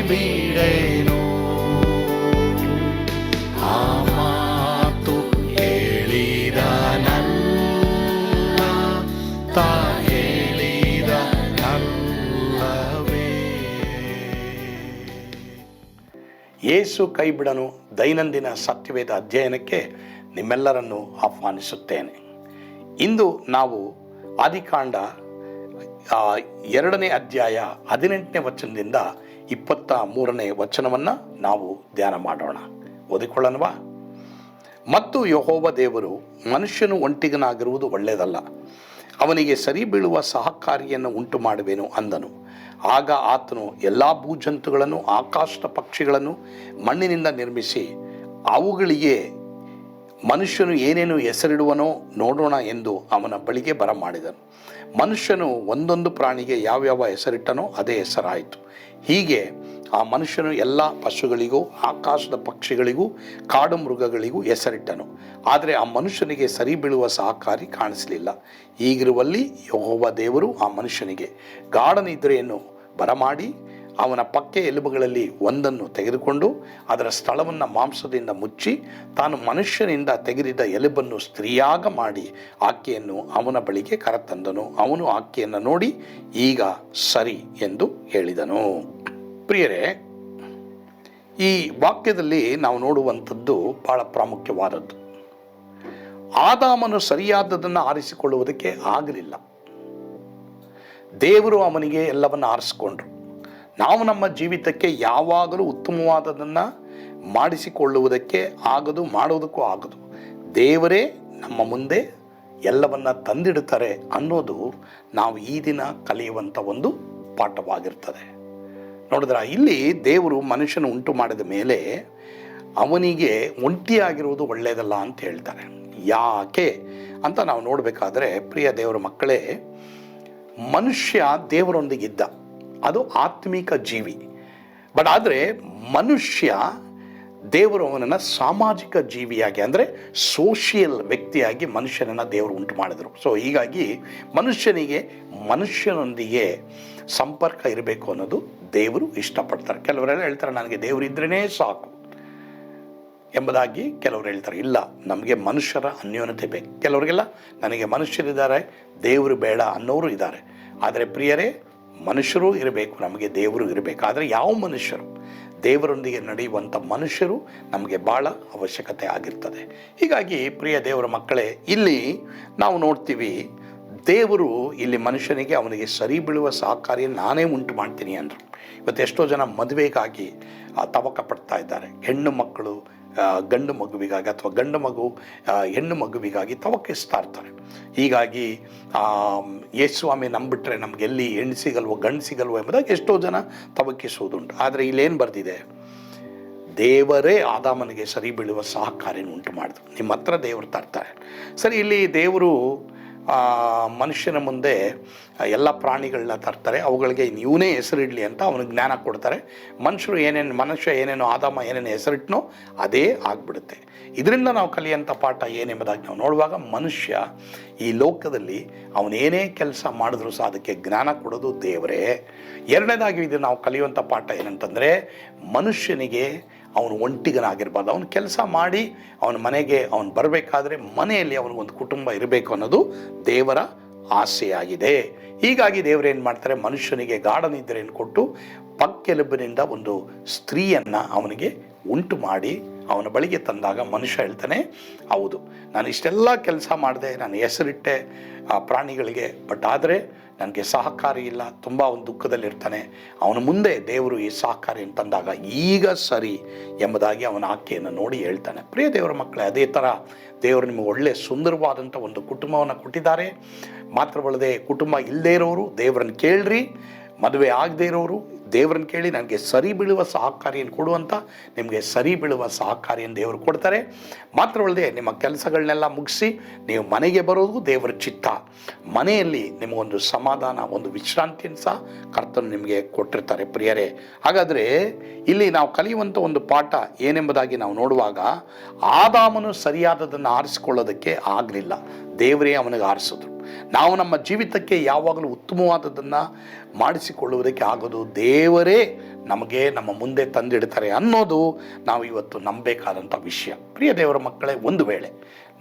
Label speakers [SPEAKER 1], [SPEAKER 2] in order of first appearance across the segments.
[SPEAKER 1] ಬಿಡೆನು. ಆ ಮಾತು ಹೇಳಿದನಲ್ಲ, ತಾ ಹೇಳಿದನಲ್ಲವೇ. ಯೇಸು ಕೈ ಬಿಡನು ದೈನಂದಿನ ಸತ್ಯವೇದ ಅಧ್ಯಯನಕ್ಕೆ ನಿಮ್ಮೆಲ್ಲರನ್ನು ಆಹ್ವಾನಿಸುತ್ತೇನೆ. ಇಂದು ನಾವು ಆದಿಕಾಂಡ 2ನೇ ಅಧ್ಯಾಯ 18ನೇ ವಚನದಿಂದ 23ನೇ ವಚನವನ್ನು ನಾವು ಧ್ಯಾನ ಮಾಡೋಣ. ಓದಿಕೊಳ್ಳೋಣವಾ? ಮತ್ತು ಯೆಹೋವ ದೇವರು, ಮನುಷ್ಯನು ಒಂಟಿಗನಾಗಿರುವುದು ಒಳ್ಳೆಯದಲ್ಲ, ಅವನಿಗೆ ಸರಿ ಬೀಳುವ ಸಹಕಾರಿಯನ್ನು ಉಂಟು ಮಾಡುವೆನು ಅಂದನು. ಆಗ ಆತನು ಎಲ್ಲ ಭೂಜಂತುಗಳನ್ನು, ಆಕಾಶದ ಪಕ್ಷಿಗಳನ್ನು ಮಣ್ಣಿನಿಂದ ನಿರ್ಮಿಸಿ ಅವುಗಳಿಗೆ ಮನುಷ್ಯನು ಏನೇನು ಹೆಸರಿಡುವನೋ ನೋಡೋಣ ಎಂದು ಅವನ ಬಳಿಗೆ ಬರಮಾಡಿದನು. ಮನುಷ್ಯನು ಒಂದೊಂದು ಪ್ರಾಣಿಗೆ ಯಾವ್ಯಾವ ಹೆಸರಿಟ್ಟನೋ ಅದೇ ಹೆಸರಾಯಿತು. ಹೀಗೆ ಆ ಮನುಷ್ಯನು ಎಲ್ಲ ಪಶುಗಳಿಗೂ, ಆಕಾಶದ ಪಕ್ಷಿಗಳಿಗೂ, ಕಾಡು ಮೃಗಗಳಿಗೂ ಹೆಸರಿಟ್ಟನು. ಆದರೆ ಆ ಮನುಷ್ಯನಿಗೆ ಸರಿ ಬೀಳುವ ಸಹಕಾರಿ ಕಾಣಿಸಲಿಲ್ಲ. ಹೀಗಿರುವಲ್ಲಿ ಯೆಹೋವ ದೇವರು ಆ ಮನುಷ್ಯನಿಗೆ ಗಾಢ ನಿದ್ರೆಯನ್ನು ಬರಮಾಡಿ ಅವನ ಪಕ್ಕೆ ಎಲುಬುಗಳಲ್ಲಿ ಒಂದನ್ನು ತೆಗೆದುಕೊಂಡು ಅದರ ಸ್ಥಳವನ್ನು ಮಾಂಸದಿಂದ ಮುಚ್ಚಿ ತಾನು ಮನುಷ್ಯನಿಂದ ತೆಗೆದಿದ್ದ ಎಲುಬನ್ನು ಸ್ತ್ರೀಯಾಗ ಮಾಡಿ ಆಕೆಯನ್ನು ಅವನ ಬಳಿಗೆ ಕರೆತಂದನು. ಅವನು ಆಕೆಯನ್ನು ನೋಡಿ, ಈಗ ಸರಿ ಎಂದು ಹೇಳಿದನು. ಪ್ರಿಯರೇ, ಈ ವಾಕ್ಯದಲ್ಲಿ ನಾವು ನೋಡುವಂಥದ್ದು ಬಹಳ ಪ್ರಾಮುಖ್ಯವಾದದ್ದು. ಆದಾಮನು ಸರಿಯಾದದನ್ನು ಆರಿಸಿಕೊಳ್ಳುವುದಕ್ಕೆ ಆಗಲಿಲ್ಲ. ದೇವರು ಅವನಿಗೆ ಎಲ್ಲವನ್ನು ಆರಿಸಿಕೊಂಡ್ರು. ನಾವು ನಮ್ಮ ಜೀವಿತಕ್ಕೆ ಯಾವಾಗಲೂ ಉತ್ತಮವಾದದನ್ನು ಮಾಡಿಸಿಕೊಳ್ಳುವುದಕ್ಕೆ ಆಗದು, ಮಾಡೋದಕ್ಕೂ ಆಗದು. ದೇವರೇ ನಮ್ಮ ಮುಂದೆ ಎಲ್ಲವನ್ನ ತಂದಿಡುತ್ತಾರೆ ಅನ್ನೋದು ನಾವು ಈ ದಿನ ಕಲಿಯುವಂಥ ಒಂದು ಪಾಠವಾಗಿರ್ತದೆ. ನೋಡಿದ್ರೆ ಇಲ್ಲಿ ದೇವರು ಮನುಷ್ಯನ ಉಂಟು ಮಾಡಿದ ಮೇಲೆ ಅವನಿಗೆ ಒಂಟಿಯಾಗಿರುವುದು ಒಳ್ಳೆಯದಲ್ಲ ಅಂತ ಹೇಳ್ತಾರೆ. ಯಾಕೆ ಅಂತ ನಾವು ನೋಡಬೇಕಾದ್ರೆ, ಪ್ರಿಯ ದೇವರ ಮಕ್ಕಳೇ, ಮನುಷ್ಯ ದೇವರೊಂದಿಗಿದ್ದ, ಅದು ಆತ್ಮಿಕ ಜೀವಿ. ಬಟ್ ಆದರೆ ಮನುಷ್ಯ ದೇವರು ಅವನನ್ನು ಸಾಮಾಜಿಕ ಜೀವಿಯಾಗಿ, ಅಂದರೆ ಸೋಷಿಯಲ್ ವ್ಯಕ್ತಿಯಾಗಿ ಮನುಷ್ಯನನ್ನು ದೇವರು ಉಂಟು ಮಾಡಿದರು. ಸೊ ಹೀಗಾಗಿ ಮನುಷ್ಯನೊಂದಿಗೆ ಸಂಪರ್ಕ ಇರಬೇಕು ಅನ್ನೋದು ದೇವರು ಇಷ್ಟಪಡ್ತಾರೆ. ಕೆಲವರೆಲ್ಲ ಹೇಳ್ತಾರೆ, ನನಗೆ ದೇವರಿದ್ರೇ ಸಾಕು ಎಂಬುದಾಗಿ ಕೆಲವರು ಹೇಳ್ತಾರೆ. ಇಲ್ಲ, ನಮಗೆ ಮನುಷ್ಯರ ಅನ್ಯೋನ್ಯತೆ ಬೇಕು. ಕೆಲವರಿಗೆಲ್ಲ ನನಗೆ ಮನುಷ್ಯರಿದ್ದಾರೆ, ದೇವರು ಬೇಡ ಅನ್ನೋರು ಇದ್ದಾರೆ. ಆದರೆ ಪ್ರಿಯರೇ, ಮನುಷ್ಯರು ಇರಬೇಕು, ನಮಗೆ ದೇವರು ಇರಬೇಕು. ಆದರೆ ಯಾವ ಮನುಷ್ಯರು? ದೇವರೊಂದಿಗೆ ನಡೆಯುವಂಥ ಮನುಷ್ಯರು ನಮಗೆ ಭಾಳ ಅವಶ್ಯಕತೆ ಆಗಿರ್ತದೆ. ಹೀಗಾಗಿ ಪ್ರಿಯ ದೇವರ ಮಕ್ಕಳೇ, ಇಲ್ಲಿ ನಾವು ನೋಡ್ತೀವಿ, ದೇವರು ಇಲ್ಲಿ ಮನುಷ್ಯನಿಗೆ ಅವನಿಗೆ ಸರಿ ಬೀಳುವ ಸಹಕಾರಿಯನ್ನು ನಾನೇ ಉಂಟು ಮಾಡ್ತೀನಿ ಅಂದರು. ಇವತ್ತು ಎಷ್ಟೋ ಜನ ಮದುವೆಗಾಗಿ ತವಕ ಪಡ್ತಾ ಇದ್ದಾರೆ. ಹೆಣ್ಣು ಮಕ್ಕಳು ಗಂಡು ಮಗುವಿಗಾಗಿ ಅಥವಾ ಗಂಡು ಮಗು ಹೆಣ್ಣು ಮಗುವಿಗಾಗಿ ತವಕಿಸ್ತಾ ಇರ್ತಾರೆ. ಹೀಗಾಗಿ ಯೇಸುಸ್ವಾಮಿ ನಂಬಿಟ್ರೆ ನಮಗೆಲ್ಲಿ ಹೆಣ್ಣು ಸಿಗಲ್ವೋ ಗಂಡು ಸಿಗಲ್ವೋ ಎಂಬುದಾಗಿ ಎಷ್ಟೋ ಜನ ತವಕಿಸುವುದುಂಟು. ಆದರೆ ಇಲ್ಲೇನು ಬರ್ದಿದೆ? ದೇವರೇ ಆದಾಮನಿಗೆ ಸರಿ ಬೀಳುವ ಸಹಕಾರಿಯನ್ನು ಉಂಟು ಮಾಡಿದ್ರು. ನಿಮ್ಮ ಹತ್ರ ದೇವರು ತರ್ತಾರೆ. ಸರಿ, ಇಲ್ಲಿ ದೇವರು ಮನುಷ್ಯನ ಮುಂದೆ ಎಲ್ಲ ಪ್ರಾಣಿಗಳನ್ನ ತರ್ತಾರೆ. ಅವುಗಳಿಗೆ ಇವನೇ ಹೆಸರಿಡಲಿ ಅಂತ ಅವನಿಗೆ ಜ್ಞಾನ ಕೊಡ್ತಾರೆ. ಮನುಷ್ಯ ಏನೇನು ಆದಾಮ ಏನೇನು ಹೆಸರಿಟ್ನೋ ಅದೇ ಆಗಿಬಿಡುತ್ತೆ. ಇದರಿಂದ ನಾವು ಕಲಿಯುವಂಥ ಪಾಠ ಏನೆಂಬುದಾಗಿ ನಾವು ನೋಡುವಾಗ, ಮನುಷ್ಯ ಈ ಲೋಕದಲ್ಲಿ ಅವನೇನೇ ಕೆಲಸ ಮಾಡಿದ್ರು ಸಹ ಅದಕ್ಕೆ ಜ್ಞಾನ ಕೊಡೋದು ದೇವರೇ. ಎರಡನೇದಾಗಿ ಇದು ನಾವು ಕಲಿಯುವಂಥ ಪಾಠ ಏನಂತಂದರೆ, ಮನುಷ್ಯನಿಗೆ ಅವನು ಒಂಟಿಗನಾಗಿರ್ಬಾರ್ದು. ಅವನು ಕೆಲಸ ಮಾಡಿ ಅವನ ಮನೆಗೆ ಅವನು ಬರಬೇಕಾದ್ರೆ ಮನೆಯಲ್ಲಿ ಅವನಿಗೊಂದು ಕುಟುಂಬ ಇರಬೇಕು ಅನ್ನೋದು ದೇವರ ಆಸೆಯಾಗಿದೆ. ಹೀಗಾಗಿ ದೇವರೇನು ಮಾಡ್ತಾರೆ, ಮನುಷ್ಯನಿಗೆ ಗಾಢ ನಿದ್ರೆಯನ್ನು ಕೊಟ್ಟು ಪಕ್ಕೆಲುಬಿನಿಂದ ಒಂದು ಸ್ತ್ರೀಯನ್ನು ಅವನಿಗೆ ಉಂಟು ಮಾಡಿ ಅವನ ಬಳಿಗೆ ತಂದಾಗ ಮನುಷ್ಯ ಹೇಳ್ತಾನೆ, ಹೌದು, ನಾನು ಇಷ್ಟೆಲ್ಲ ಕೆಲಸ ಮಾಡಿದೆ, ನಾನು ಹೆಸರಿಟ್ಟೆ ಆ ಪ್ರಾಣಿಗಳಿಗೆ, ಬಟ್ ಆದರೆ ನನಗೆ ಸಹಕಾರಿ ಇಲ್ಲ, ತುಂಬ ಒಂದು ದುಃಖದಲ್ಲಿರ್ತಾನೆ. ಅವನ ಮುಂದೆ ದೇವರು ಈ ಸಹಕಾರಿಯನ್ನು ತಂದಾಗ ಈಗ ಸರಿ ಎಂಬುದಾಗಿ ಅವನ ಆಕೆಯನ್ನು ನೋಡಿ ಹೇಳ್ತಾನೆ. ಪ್ರಿಯ ದೇವರ ಮಕ್ಕಳೇ, ಅದೇ ಥರ ದೇವರು ನಿಮಗೆ ಒಳ್ಳೆ ಸುಂದರವಾದಂಥ ಒಂದು ಕುಟುಂಬವನ್ನು ಕೊಟ್ಟಿದ್ದಾರೆ. ಮಾತ್ರವಲ್ಲದೆ, ಕುಟುಂಬ ಇಲ್ಲದೇ ಇರೋರು ದೇವರನ್ನು ಕೇಳ್ರಿ, ಮದುವೆ ಆಗದೇ ಇರೋರು ದೇವರನ್ನು ಕೇಳಿ ನನಗೆ ಸರಿ ಬೀಳುವ ಸಹಕಾರಿಯನ್ನು ಕೊಡುವಂಥ ನಿಮಗೆ ಸರಿ ಬೀಳುವ ಸಹಕಾರಿಯನ್ನು ದೇವರು ಕೊಡ್ತಾರೆ. ಮಾತ್ರವಲ್ಲದೆ, ನಿಮ್ಮ ಕೆಲಸಗಳನ್ನೆಲ್ಲ ಮುಗಿಸಿ ನೀವು ಮನೆಗೆ ಬರೋದು ದೇವರ ಚಿತ್ತ. ಮನೆಯಲ್ಲಿ ನಿಮಗೊಂದು ಸಮಾಧಾನ, ಒಂದು ವಿಶ್ರಾಂತಿಯನ್ನು ಸಹ ಕರ್ತನು ನಿಮಗೆ ಕೊಟ್ಟಿರ್ತಾರೆ. ಪ್ರಿಯರೇ, ಹಾಗಾದರೆ ಇಲ್ಲಿ ನಾವು ಕಲಿಯುವಂಥ ಒಂದು ಪಾಠ ಏನೆಂಬುದಾಗಿ ನಾವು ನೋಡುವಾಗ, ಆದಾಮನು ಸರಿಯಾದದನ್ನು ಆರಿಸಿಕೊಳ್ಳೋದಕ್ಕೆ ಆಗಲಿಲ್ಲ, ದೇವರೇ ಅವನಿಗೆ ಆರಿಸಿದ್ರು. ನಾವು ನಮ್ಮ ಜೀವಿತಕ್ಕೆ ಯಾವಾಗಲೂ ಉತ್ತಮವಾದದ್ದನ್ನು ಮಾಡಿಸಿಕೊಳ್ಳುವುದಕ್ಕೆ ಆಗೋದು ದೇವರೇ ನಮಗೆ ನಮ್ಮ ಮುಂದೆ ತಂದಿಡ್ತಾರೆ ಅನ್ನೋದು ನಾವು ಇವತ್ತು ನಂಬಬೇಕಾದಂಥ ವಿಷಯ. ಪ್ರಿಯ ದೇವರ ಮಕ್ಕಳೇ, ಒಂದು ವೇಳೆ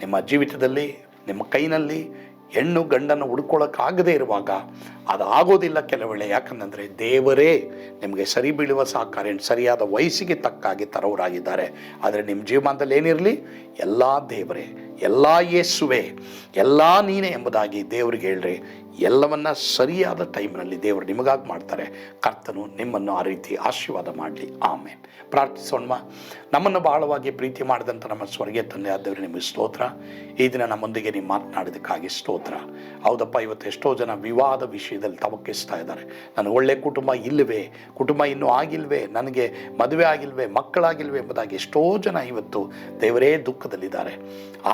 [SPEAKER 1] ನಿಮ್ಮ ಜೀವಿತದಲ್ಲಿ ನಿಮ್ಮ ಕೈನಲ್ಲಿ ಹೆಣ್ಣು ಗಂಡನ್ನು ಹುಡ್ಕೊಳ್ಳೋಕ್ಕಾಗದೇ ಇರುವಾಗ ಅದು ಆಗೋದಿಲ್ಲ ಕೆಲವು ವೇಳೆ. ಯಾಕಂದರೆ ದೇವರೇ ನಿಮಗೆ ಸರಿ ಬೀಳುವ ಸಹಕಾರಿ ಸರಿಯಾದ ವಯಸ್ಸಿಗೆ ತಕ್ಕಾಗಿ ತರೋರಾಗಿದ್ದಾರೆ. ಆದರೆ ನಿಮ್ಮ ಜೀವಮಾನದಲ್ಲಿ ಏನಿರಲಿ, ಎಲ್ಲ ದೇವರೇ, ಎಲ್ಲ ಯೇಸುವೆ, ಎಲ್ಲ ನೀನೇ ಎಂಬುದಾಗಿ ದೇವರಿಗೆ ಹೇಳ್ರಿ. ಎಲ್ಲವನ್ನ ಸರಿಯಾದ ಟೈಮ್ನಲ್ಲಿ ದೇವರು ನಿಮಗಾಗಿ ಮಾಡ್ತಾರೆ. ಕರ್ತನು ನಿಮ್ಮನ್ನು ಆ ರೀತಿ ಆಶೀರ್ವಾದ ಮಾಡಲಿ. ಆಮೇಲೆ ಪ್ರಾರ್ಥಿಸೋಣ. ನಮ್ಮನ್ನು ಬಹಳವಾಗಿ ಪ್ರೀತಿ ಮಾಡಿದಂಥ ನಮ್ಮ ಸ್ವರ್ಗೀಯ ತಂದೆ ಆದವರು ನಿಮಗೆ ಸ್ತೋತ್ರ. ಈ ದಿನ ನಮ್ಮೊಂದಿಗೆ ನೀವು ಮಾತನಾಡೋದಕ್ಕಾಗಿ ಸ್ತೋತ್ರ. ಹೌದಪ್ಪ, ಇವತ್ತು ಎಷ್ಟೋ ಜನ ವಿವಾದ ವಿಷಯದಲ್ಲಿ ತವಕಿಸ್ತಾ ಇದ್ದಾರೆ. ನನಗೆ ಒಳ್ಳೆ ಕುಟುಂಬ ಇಲ್ಲವೇ, ಕುಟುಂಬ ಇನ್ನೂ ಆಗಿಲ್ವೇ, ನನಗೆ ಮದುವೆ ಆಗಿಲ್ವೇ, ಮಕ್ಕಳಾಗಿಲ್ವೇ ಎಂಬುದಾಗಿ ಎಷ್ಟೋ ಜನ ಇವತ್ತು ದೇವರೇ ದುಃಖದಲ್ಲಿದ್ದಾರೆ.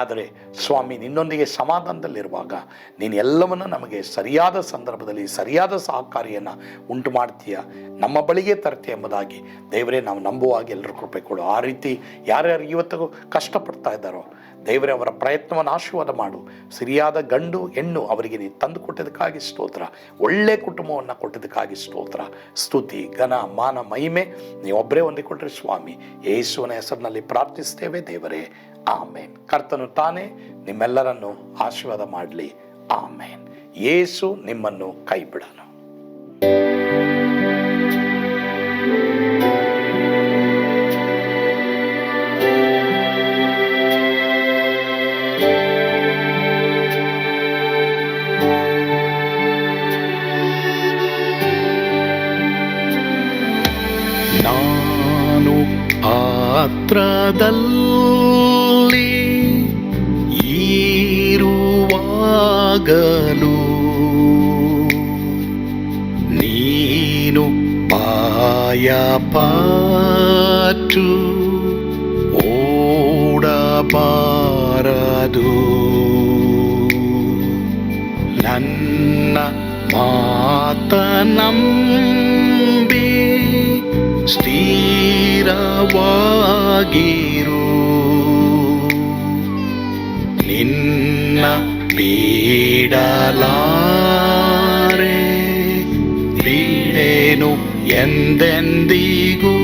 [SPEAKER 1] ಆದರೆ ಸ್ವಾಮಿ, ನಿನ್ನೊಂದಿಗೆ ಸಮಾಧಾನದಲ್ಲಿರುವಾಗ ನೀನು ಎಲ್ಲವನ್ನು ನಮಗೆ ಸರಿಯಾದ ಸಂದರ್ಭದಲ್ಲಿ ಸರಿಯಾದ ಸಹಕಾರಿಯನ್ನು ಉಂಟು ಮಾಡ್ತೀಯ, ನಮ್ಮ ಬಳಿಗೆ ತರ್ತೀಯ ಎಂಬುದಾಗಿ ದೇವರೇ ನಾವು ನಂಬುವಾಗ ಎಲ್ಲರೂ ಕೃಪೆ ಕೊಡು. ಆ ರೀತಿ ಯಾರ್ಯಾರು ಇವತ್ತಿಗೂ ಕಷ್ಟಪಡ್ತಾ ಇದ್ದಾರೋ ದೇವರೇ, ಅವರ ಪ್ರಯತ್ನವನ್ನು ಆಶೀರ್ವಾದ ಮಾಡು. ಸರಿಯಾದ ಗಂಡು ಹೆಣ್ಣು ಅವರಿಗೆ ನೀನು ತಂದು ಕೊಟ್ಟಿದ್ದಕ್ಕಾಗಿ ಸ್ತೋತ್ರ. ಒಳ್ಳೆ ಕುಟುಂಬವನ್ನು ಕೊಟ್ಟಿದ್ದಕ್ಕಾಗಿ ಸ್ತೋತ್ರ. ಸ್ತುತಿ, ಘನ, ಮಾನ, ಮಹಿಮೆ ನೀವೊಬ್ಬರೇ ಹೊಂದಿಕೊಟ್ರಿ ಸ್ವಾಮಿ. ಯೇಸುವಿನ ಹೆಸರಿನಲ್ಲಿ ಪ್ರಾರ್ಥಿಸ್ತೇವೆ ದೇವರೇ, ಆಮೇನ್. ಕರ್ತನು ತಾನೇ ನಿಮ್ಮೆಲ್ಲರನ್ನು ಆಶೀರ್ವಾದ ಮಾಡಲಿ. ಆಮೇನ್. ಯೇಸು ನಿಮ್ಮನ್ನು ಕೈ ಬಿಡನು. ನಾನು ಆತ್ರದಲ್ಲಿ ಇರುವಾಗಲೂ ನೀನು ಪಾಯಪಟ್ಟು ಓಡಬಾರದು. ನನ್ನ ಮಾತನಂಬಿ ಸ್ಥಿರವಾಗಿರು. ನಿನ್ನ ಬಿಡಲಾರೆ, ಬಿಡೆನು ಎಂದೆಂದಿಗೂ.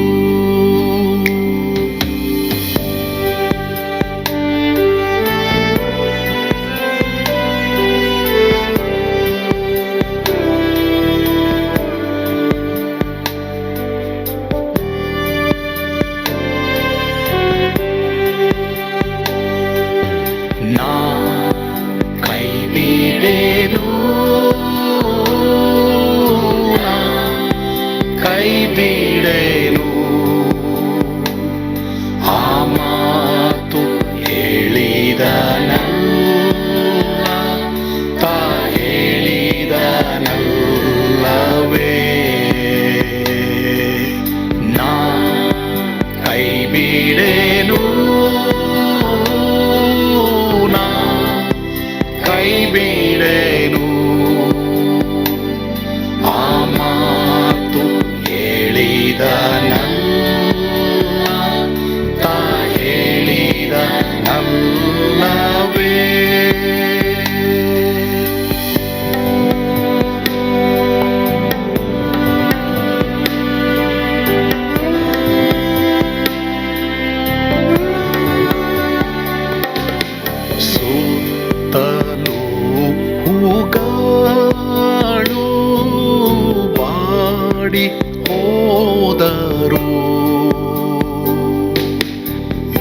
[SPEAKER 1] ಹೋದರು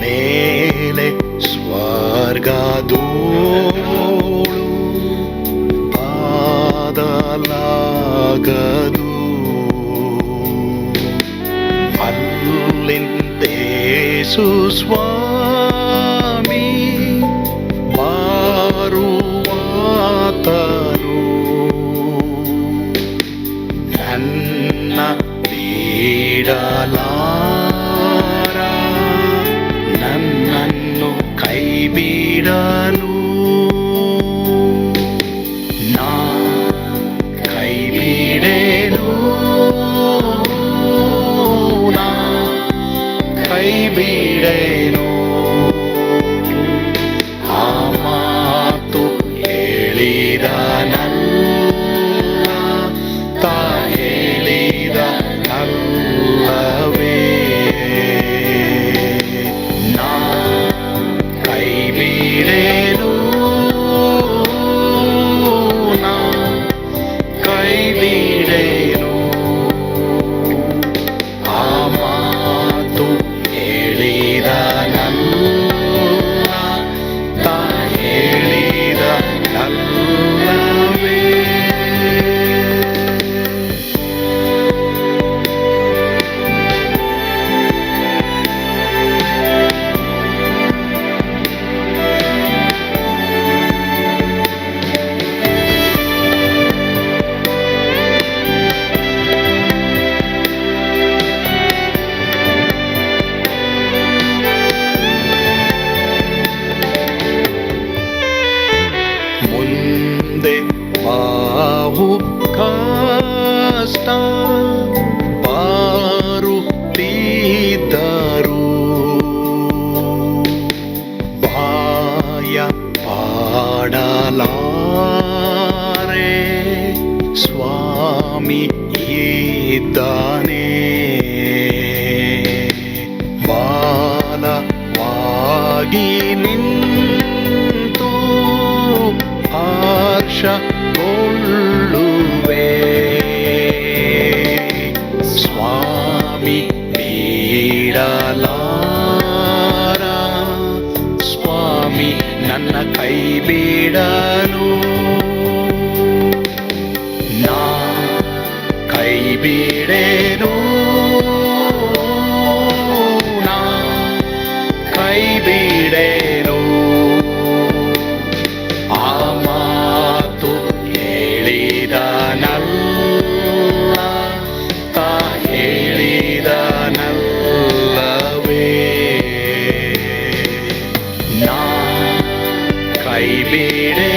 [SPEAKER 1] ಮೇಲೆ ಸ್ವರ್ಗದೋಳು ಬಾದಲಾಗದು. ಅಲ್ಲಿಂದೇಸು ಸ್ವಾಮಿ ಬಾರುವಾತನು ನನ್ನ ಬಿಡಲಾರ, ನನ್ನನ್ನು ಕೈ ಬಿಡನು. ನಾ ಕೈ ಬಿಡೆನು, ನಾ ಕೈ ಬಿಡೆನು. ಬಹು ಕಷ್ಟ ಬಾರುತ್ತಿದ್ದರು, ಭಯ ಪಾಡಲಾರೆ, ಸ್ವಾಮಿ ಇದ್ದಾನೆ. ಬಾಲವಾಗಿ ನಿಂತು ಹರ್ಷಗೊಳ್ಳುವೆ, ಸ್ವಾಮಿ ಬಿಡಲಾರ, ಸ್ವಾಮಿ ನನ್ನ ಕೈ ಬಿಡನು, ನಾ ಕೈ ಬಿಡೆನು, ನಾ ಕೈ ಬಿಡೆನು. ಆ ಮಾತು ಹೇಳಿದನಲ್ಲ, ತಾ ಹೇಳಿದನಲ್ಲವೇ, ನಾ ಕೈ ಬಿಡೆ